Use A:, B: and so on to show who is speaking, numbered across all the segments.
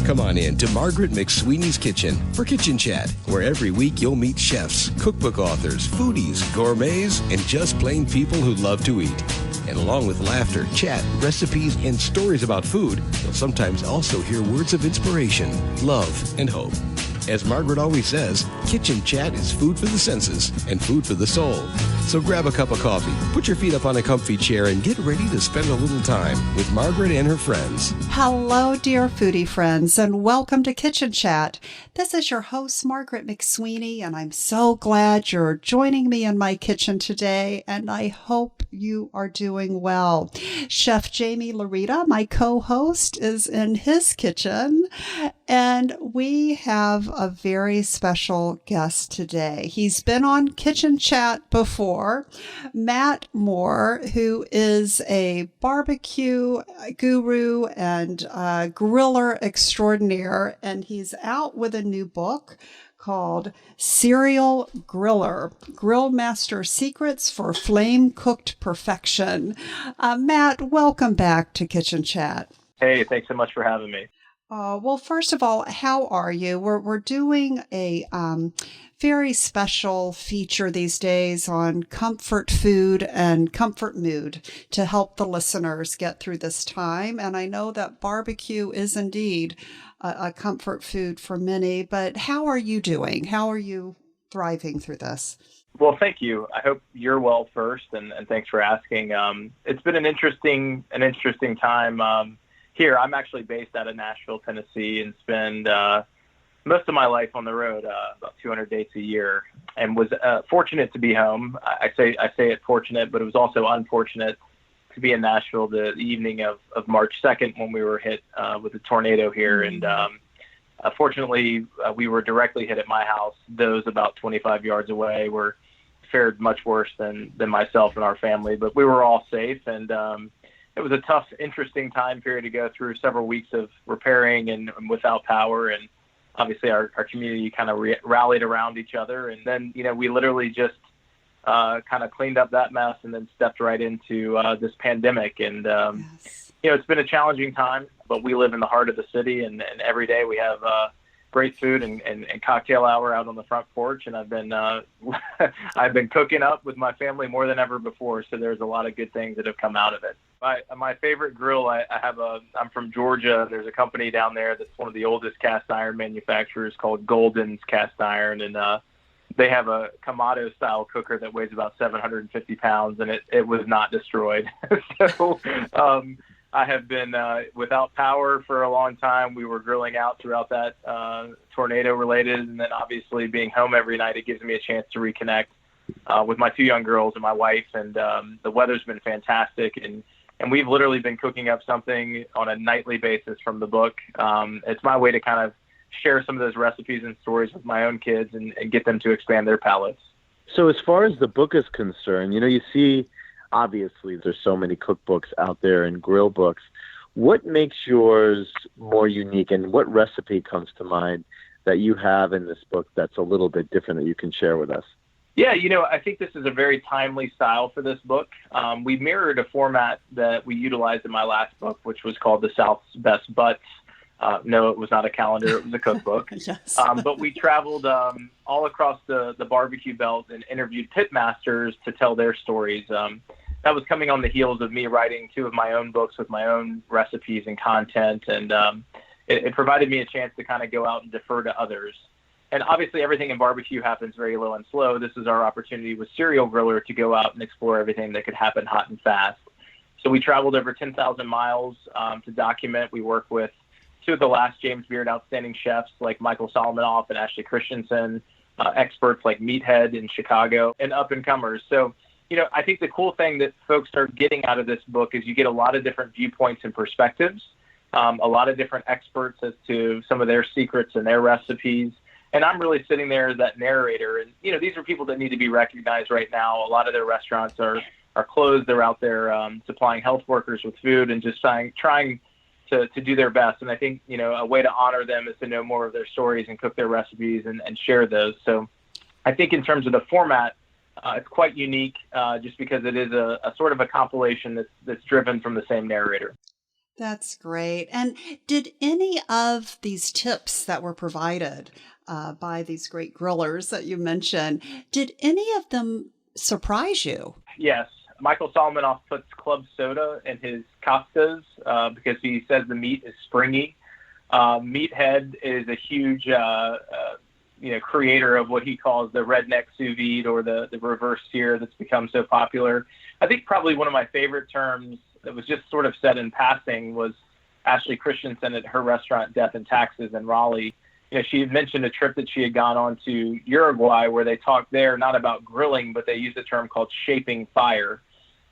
A: Come on in to Margaret McSweeney's Kitchen for Kitchen Chat, where every week you'll meet chefs, cookbook authors, foodies, gourmets, and just plain people who love to eat. And along with laughter, chat, recipes, and stories about food, you'll sometimes also hear words of inspiration, love, and hope. As Margaret always says, Kitchen Chat is food for the senses and food for the soul. So grab a cup of coffee, put your feet up on a comfy chair, and get ready to spend a little time with Margaret and her friends.
B: Hello, dear foodie friends, and welcome to Kitchen Chat. This is your host, Margaret McSweeney, and I'm so glad you're joining me in my kitchen today, and I hope you are doing well. Chef Jamie Larita, my co-host, is in his kitchen, and we have a very special guest today. He's been on Kitchen Chat before, Matt Moore, who is a barbecue guru and griller extraordinaire, and he's out with a new book called Serial Griller, Grill Master Secrets for Flame-Cooked Perfection. Matt, welcome back to Kitchen Chat.
C: Hey, thanks so much for having me.
B: Well, first of all, how are you? We're doing a very special feature these days on comfort food and comfort mood to help the listeners get through this time. And I know that barbecue is indeed a comfort food for many, but how are you doing? How are you thriving through this?
C: Well, thank you. I hope you're well first, and thanks for asking. It's been an interesting time. Here, I'm actually based out of Nashville, Tennessee, and spend most of my life on the road, about 200 dates a year, and was fortunate to be home. I say it fortunate, but it was also unfortunate to be in Nashville the evening of March 2nd when we were hit with a tornado here. And fortunately, we were directly hit at my house. Those about 25 yards away were fared much worse than myself and our family, but we were all safe. And it was a tough, interesting time period to go through, several weeks of repairing and without power. And obviously our community kind of rallied around each other. And then, we literally just kind of cleaned up that mess and then stepped right into this pandemic. And,
B: Yes.
C: It's been a challenging time, but we live in the heart of the city, and every day we have great food and cocktail hour out on the front porch. And I've been I've been cooking up with my family more than ever before. So there's a lot of good things that have come out of it. My favorite grill, I'm from Georgia. There's a company down there that's one of the oldest cast iron manufacturers called Golden's Cast Iron. And they have a Kamado style cooker that weighs about 750 pounds, and it was not destroyed. So I have been without power for a long time. We were grilling out throughout that tornado related. And then obviously being home every night, it gives me a chance to reconnect with my two young girls and my wife. And the weather's been fantastic. And we've literally been cooking up something on a nightly basis from the book. It's my way to kind of share some of those recipes and stories with my own kids and get them to expand their palates.
D: So as far as the book is concerned, you see, obviously, there's so many cookbooks out there and grill books. What makes yours more unique, and what recipe comes to mind that you have in this book that's a little bit different that you can share with us?
C: Yeah, I think this is a very timely style for this book. We mirrored a format that we utilized in my last book, which was called The South's Best Butts. No, it was not a calendar. It was a cookbook.
B: Yes.
C: But we traveled all across the barbecue belt and interviewed pit masters to tell their stories. That was coming on the heels of me writing two of my own books with my own recipes and content. And it provided me a chance to kind of go out and defer to others. And obviously everything in barbecue happens very low and slow. This is our opportunity with Serial Griller to go out and explore everything that could happen hot and fast. So we traveled over 10,000 miles to document. We work with two of the last James Beard outstanding chefs like Michael Solomanoff and Ashley Christensen, experts like Meathead in Chicago, and up-and-comers. So, I think the cool thing that folks are getting out of this book is you get a lot of different viewpoints and perspectives, a lot of different experts as to some of their secrets and their recipes. And I'm really sitting there as that narrator. And, these are people that need to be recognized right now. A lot of their restaurants are closed. They're out there supplying health workers with food and just trying to do their best. And I think, a way to honor them is to know more of their stories and cook their recipes and share those. So I think in terms of the format, it's quite unique just because it is a sort of a compilation that's driven from the same narrator.
B: That's great. And did any of these tips that were provided by these great grillers that you mentioned, did any of them surprise you?
C: Yes. Michael Solomanoff puts club soda in his Kafkas because he says the meat is springy. Meathead is a huge creator of what he calls the redneck sous vide or the reverse sear that's become so popular. I think probably one of my favorite terms that was just sort of said in passing was Ashley Christensen at her restaurant Death and Taxes in Raleigh. She had mentioned a trip that she had gone on to Uruguay where they talked there not about grilling, but they used a term called shaping fire.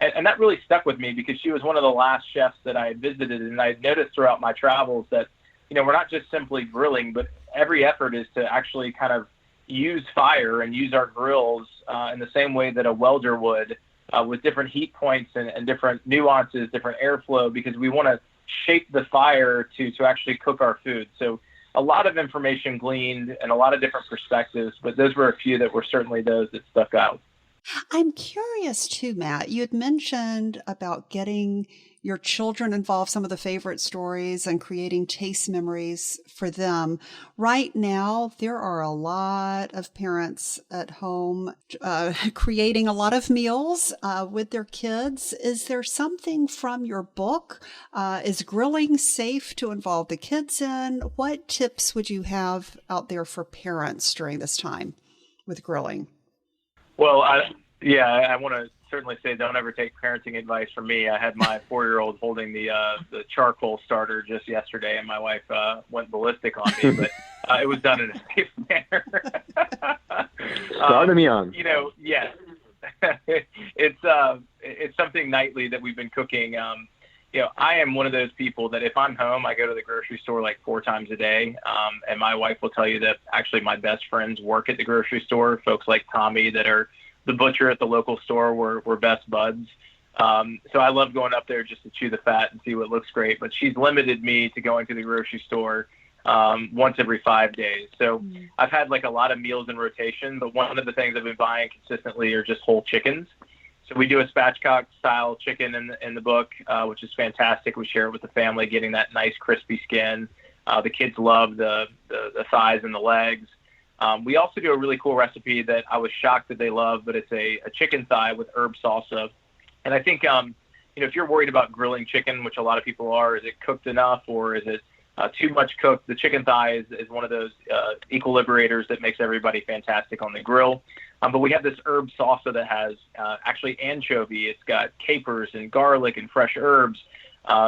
C: And that really stuck with me because she was one of the last chefs that I had visited, and I had noticed throughout my travels that, we're not just simply grilling, but every effort is to actually kind of use fire and use our grills in the same way that a welder would, with different heat points and different nuances, different airflow, because we want to shape the fire to actually cook our food. So a lot of information gleaned and a lot of different perspectives, but those were a few that were certainly those that stuck out.
B: I'm curious too, Matt. You had mentioned about getting your children involved, some of the favorite stories and creating taste memories for them. Right now, there are a lot of parents at home creating a lot of meals with their kids. Is there something from your book? Is grilling safe to involve the kids in? What tips would you have out there for parents during this time with grilling?
C: Well, I want to certainly say don't ever take parenting advice from me. I had my 4-year-old holding the charcoal starter just yesterday, and my wife went ballistic on me, but it was done in a safe manner.
D: Starting me on.
C: Yes. It's something nightly that we've been cooking. I am one of those people that if I'm home, I go to the grocery store like 4 times a day. And my wife will tell you that actually my best friends work at the grocery store. Folks like Tommy that are the butcher at the local store we're best buds. So I love going up there just to chew the fat and see what looks great. But she's limited me to going to the grocery store once every 5 days. So I've had like a lot of meals in rotation, but one of the things I've been buying consistently are just whole chickens. So we do a spatchcock style chicken in the book, which is fantastic. We share it with the family, getting that nice crispy skin. The kids love the thighs and the legs. We also do a really cool recipe that I was shocked that they love, but it's a chicken thigh with herb salsa. And I think, if you're worried about grilling chicken, which a lot of people are, is it cooked enough or is it too much cooked? The chicken thigh is one of those equilibrators that makes everybody fantastic on the grill. But we have this herb salsa that has actually anchovy. It's got capers and garlic and fresh herbs,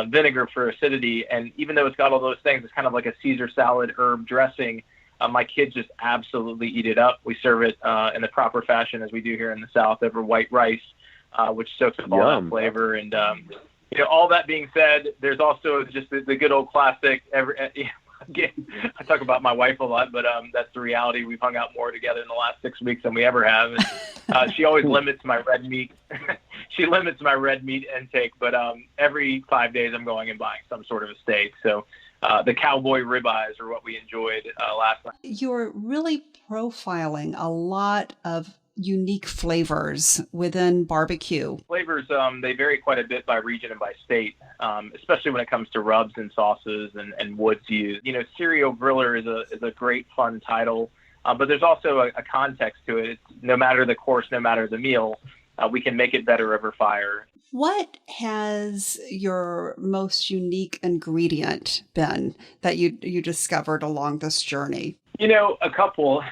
C: vinegar for acidity. And even though it's got all those things, it's kind of like a Caesar salad herb dressing. My kids just absolutely eat it up. We serve it in the proper fashion as we do here in the South over white rice, which soaks up all that flavor. And, all that being said, there's also just the good old classic. Again, I talk about my wife a lot, but that's the reality. We've hung out more together in the last 6 weeks than we ever have. And, she always limits my red meat. She limits my red meat intake, but every 5 days I'm going and buying some sort of a steak. So the cowboy ribeyes are what we enjoyed last night.
B: You're really profiling a lot of unique flavors within barbecue.
C: Flavors, they vary quite a bit by region and by state, especially when it comes to rubs and sauces and woods used. Serial Griller is a great fun title, but there's also a context to it. It's no matter the course, no matter the meal, we can make it better over fire.
B: What has your most unique ingredient been that you discovered along this journey?
C: A couple.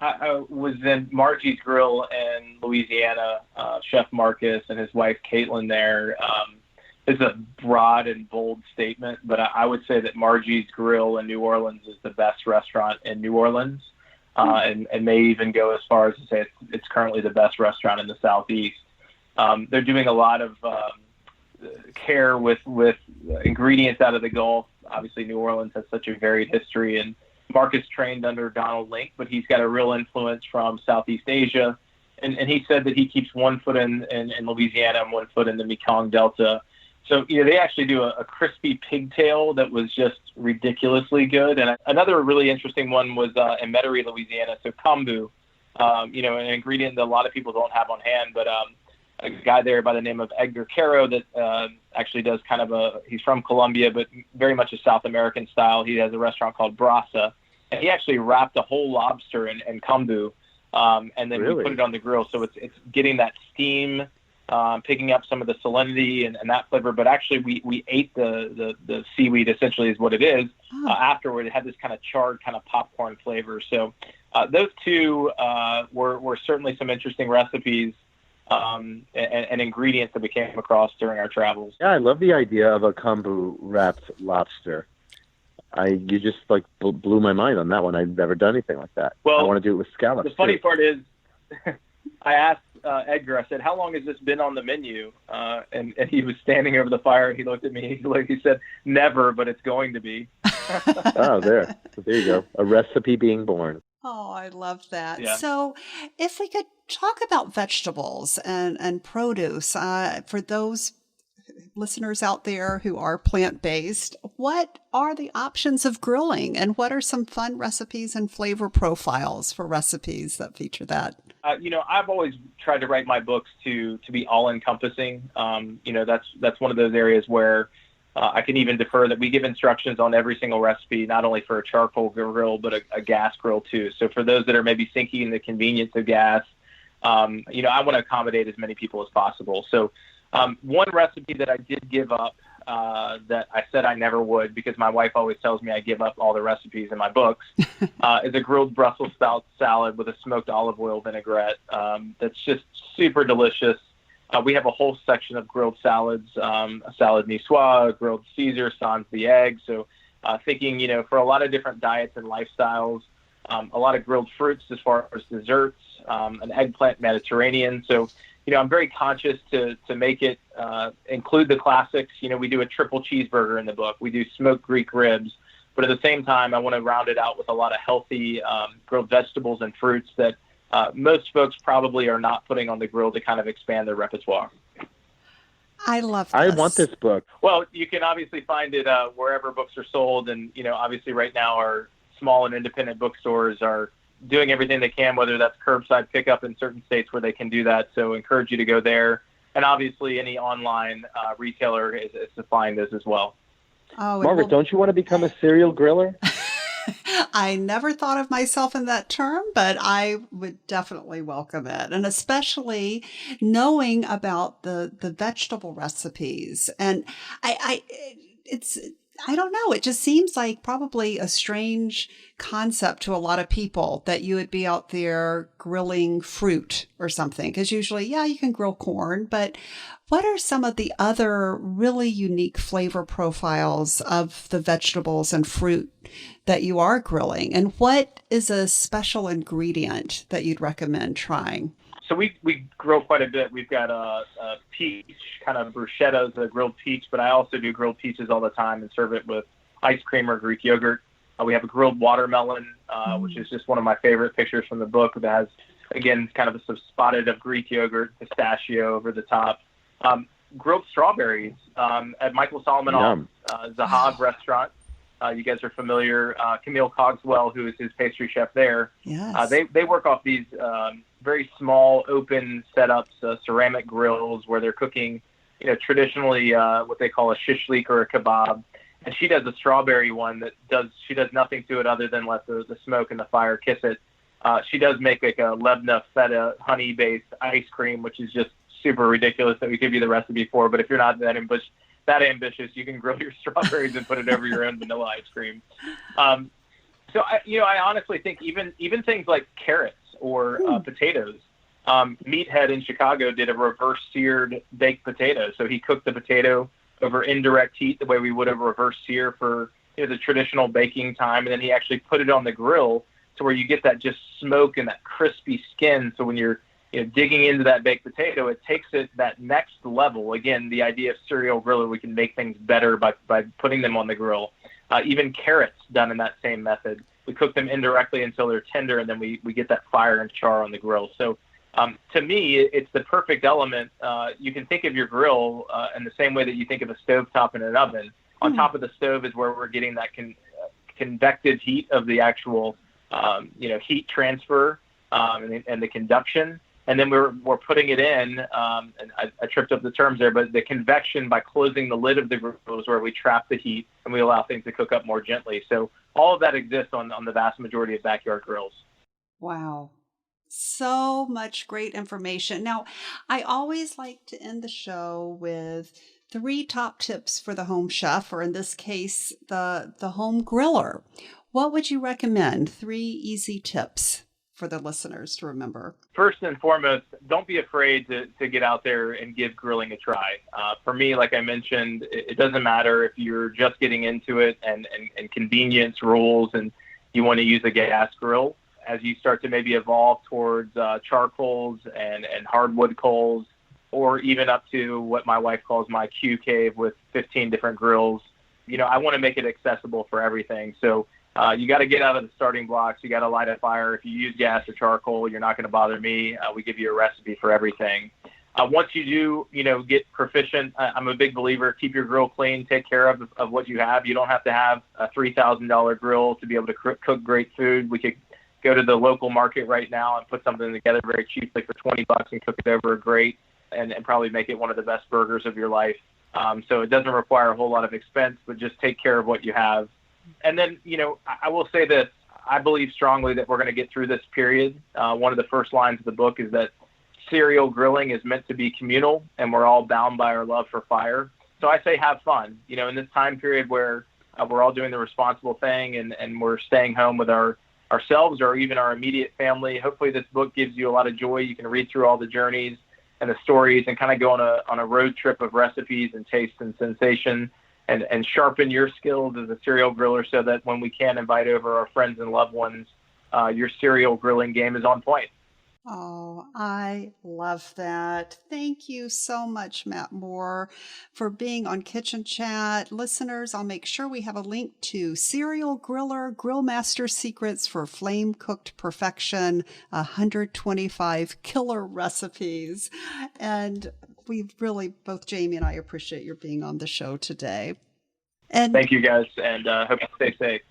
C: I was in Margie's Grill in Louisiana. Chef Marcus and his wife Caitlin there. It's a broad and bold statement, but I would say that Margie's Grill in New Orleans is the best restaurant in New Orleans, and may even go as far as to say it's currently the best restaurant in the Southeast. They're doing a lot of care with ingredients out of the Gulf. Obviously, New Orleans has such a varied history, and Marcus trained under Donald Link, but he's got a real influence from Southeast Asia. And he said that he keeps 1 foot in Louisiana and 1 foot in the Mekong Delta. So, they actually do a crispy pigtail that was just ridiculously good. And another really interesting one was in Metairie, Louisiana. So kombu, an ingredient that a lot of people don't have on hand, but a guy there by the name of Edgar Caro that actually does he's from Colombia, but very much a South American style. He has a restaurant called Brasa, and he actually wrapped a whole lobster in kombu, and then we put it on the grill. So it's getting that steam, picking up some of the salinity and that flavor. But actually, we ate the seaweed, essentially is what it is. Afterward, it had this kind of charred kind of popcorn flavor. So those two were certainly some interesting recipes and ingredients that we came across during our travels.
D: Yeah, I love the idea of a kombu wrapped lobster. You just blew my mind on that one. I've never done anything like that. Well, I want to do it with scallops.
C: The funny part is, I asked Edgar, I said, how long has this been on the menu? And he was standing over the fire, and he looked at me. He said, never, but it's going to be.
D: Oh, there you go. A recipe being born.
B: Oh, I love that.
C: Yeah.
B: So if we could talk about vegetables and produce, for those listeners out there who are plant-based, what are the options of grilling, and what are some fun recipes and flavor profiles for recipes that feature that?
C: I've always tried to write my books to be all-encompassing. That's one of those areas where I can even defer that we give instructions on every single recipe, not only for a charcoal grill, but a gas grill too. So for those that are maybe thinking the convenience of gas, I want to accommodate as many people as possible. So one recipe that I did give up that I said I never would, because my wife always tells me I give up all the recipes in my books, is a grilled Brussels sprout salad with a smoked olive oil vinaigrette. That's just super delicious. We have a whole section of grilled salads, a salad niçoise, grilled Caesar, sans the egg. So thinking, for a lot of different diets and lifestyles, a lot of grilled fruits as far as desserts, an eggplant Mediterranean. So, I'm very conscious to make it include the classics. We do a triple cheeseburger in the book. We do smoked Greek ribs. But at the same time, I want to round it out with a lot of healthy grilled vegetables and fruits that most folks probably are not putting on the grill to kind of expand their repertoire.
B: I love this.
D: I want this book.
C: Well, you can obviously find it wherever books are sold. And, obviously right now our small and independent bookstores are doing everything they can, whether that's curbside pickup in certain states where they can do that. So encourage you to go there. And obviously any online retailer is to find this as well.
B: Oh,
D: Margaret, don't you want to become a serial griller?
B: I never thought of myself in that term, but I would definitely welcome it. And especially knowing about the vegetable recipes. And I don't know. It just seems like probably a strange concept to a lot of people that you would be out there grilling fruit or something. Because usually, you can grill corn, but what are some of the other really unique flavor profiles of the vegetables and fruit that you are grilling? And what is a special ingredient that you'd recommend trying?
C: So we grill quite a bit. We've got a peach, kind of bruschettas, a grilled peach, but I also do grilled peaches all the time and serve it with ice cream or Greek yogurt. We have a grilled watermelon, which is just one of my favorite pictures from the book that has, again, kind of a spotted of Greek yogurt, pistachio over the top. Grilled strawberries at Michael Solomonov's Zahav restaurant. You guys are familiar. Camille Cogswell, who is his pastry chef there,
B: yes.
C: They work off these very small, open setups, ceramic grills where they're cooking, traditionally what they call a shishlik or a kebab. And she does a strawberry one she does nothing to it other than let the smoke and the fire kiss it. She does make like a Lebna feta honey-based ice cream, which is just super ridiculous that we give you the recipe for. But if you're not that ambitious, you can grill your strawberries and put it over your own vanilla ice cream. So I honestly think even things like carrots or potatoes. Meathead in Chicago did a reverse seared baked potato. So he cooked the potato over indirect heat the way we would have reverse sear for the traditional baking time, and then he actually put it on the grill to where you get that just smoke and that crispy skin. So when you're digging into that baked potato, it takes it that next level. Again, the idea of serial griller, we can make things better by putting them on the grill. Even carrots done in that same method. We cook them indirectly until they're tender, and then we get that fire and char on the grill. So to me, it's the perfect element. You can think of your grill in the same way that you think of a stovetop and an oven. On top of the stove is where we're getting that convective heat of the actual heat transfer and the conduction. And then we're putting it in, and I tripped up the terms there, but the convection by closing the lid of the grill is where we trap the heat and we allow things to cook up more gently. So all of that exists on the vast majority of backyard grills.
B: Wow. So much great information. Now, I always like to end the show with 3 top tips for the home chef, or in this case, the home griller. What would you recommend? 3 easy tips for the listeners to remember.
C: First and foremost, don't be afraid to get out there and give grilling a try. For me, like I mentioned, it doesn't matter if you're just getting into it and convenience rules and you want to use a gas grill. As you start to maybe evolve towards charcoals and hardwood coals, or even up to what my wife calls my Q cave with 15 different grills, I want to make it accessible for everything. So you got to get out of the starting blocks. You got to light a fire. If you use gas or charcoal, you're not going to bother me. We give you a recipe for everything. Once you do, get proficient, I'm a big believer, keep your grill clean, take care of what you have. You don't have to have a $3,000 grill to be able to cook great food. We could go to the local market right now and put something together very cheaply for $20 and cook it over a grate and probably make it one of the best burgers of your life. So it doesn't require a whole lot of expense, but just take care of what you have. And then, I will say this, I believe strongly that we're going to get through this period. One of the first lines of the book is that serial grilling is meant to be communal, and we're all bound by our love for fire. So I say have fun, in this time period where we're all doing the responsible thing and we're staying home with ourselves or even our immediate family. Hopefully this book gives you a lot of joy. You can read through all the journeys and the stories and kind of go on a road trip of recipes and taste and sensation and sharpen your skills as a serial griller so that when we can invite over our friends and loved ones, your serial grilling game is on point.
B: Oh, I love that. Thank you so much, Matt Moore, for being on Kitchen Chat. Listeners, I'll make sure we have a link to Serial Griller Grill Master Secrets for Flame Cooked Perfection, 125 killer recipes. And we really, both Jamie and I, appreciate your being on the show today. And
C: thank you, guys, and hope you stay safe.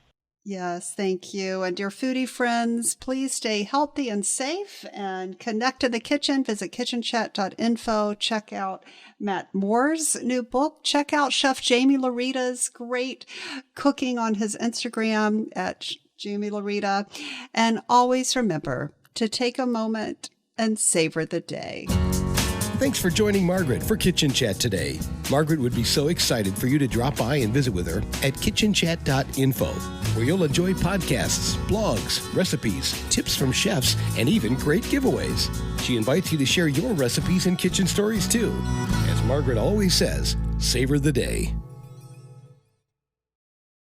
B: Yes, thank you. And dear foodie friends, please stay healthy and safe and connect to the kitchen. Visit kitchenchat.info. Check out Matt Moore's new book. Check out Chef Jamie Larita's great cooking on his Instagram at Jamie Larita. And always remember to take a moment and savor the day.
A: Thanks for joining Margaret for Kitchen Chat today. Margaret would be so excited for you to drop by and visit with her at kitchenchat.info, where you'll enjoy podcasts, blogs, recipes, tips from chefs, and even great giveaways. She invites you to share your recipes and kitchen stories too. As Margaret always says, savor the day.